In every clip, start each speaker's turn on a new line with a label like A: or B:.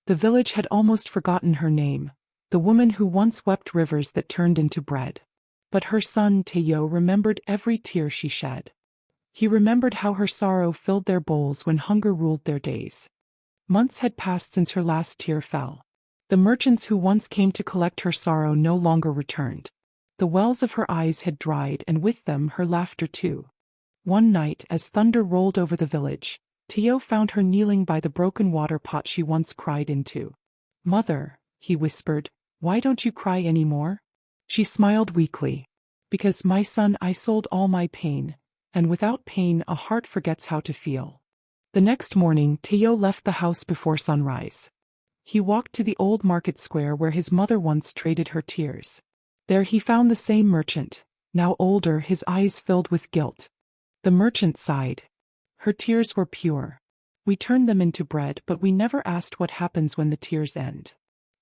A: The village had almost forgotten her name, the woman who once wept rivers that turned into bread. But her son Teo remembered every tear she shed. He remembered how her sorrow filled their bowls when hunger ruled their days. Months had passed since her last tear fell. The merchants who once came to collect her sorrow no longer returned. The wells of her eyes had dried, and with them her laughter too. One night, as thunder rolled over the village, Teo found her kneeling by the broken water pot she once cried into. "Mother," he whispered, "why don't you cry any more?" She smiled weakly. "Because, my son, I sold all my pain, and without pain a heart forgets how to feel." The next morning, Teo left the house before sunrise. He walked to the old market square where his mother once traded her tears. There he found the same merchant, now older, his eyes filled with guilt. The merchant sighed. "Her tears were pure. We turned them into bread, but we never asked what happens when the tears end."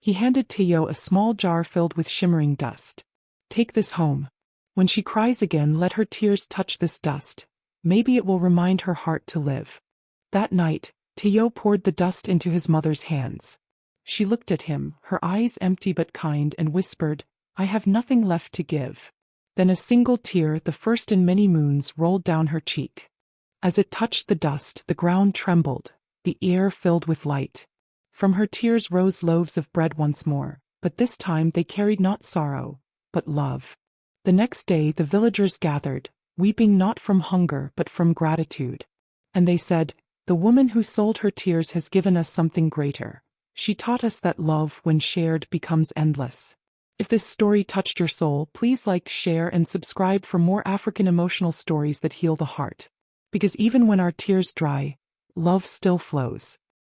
A: He handed Teo a small jar filled with shimmering dust. "Take this home. When she cries again, let her tears touch this dust. Maybe it will remind her heart to live." That night, Teo poured the dust into his mother's hands. She looked at him, her eyes empty but kind, and whispered, "I have nothing left to give." Then a single tear, the first in many moons, rolled down her cheek. As it touched the dust, the ground trembled, the air filled with light. From her tears rose loaves of bread once more, but this time they carried not sorrow, but love. The next day the villagers gathered, weeping not from hunger but from gratitude. And they said, "The woman who sold her tears has given us something greater. She taught us that love, when shared, becomes endless." If this story touched your soul, please like, share, and subscribe for more African emotional stories that heal the heart. Because even when our tears dry, love still flows.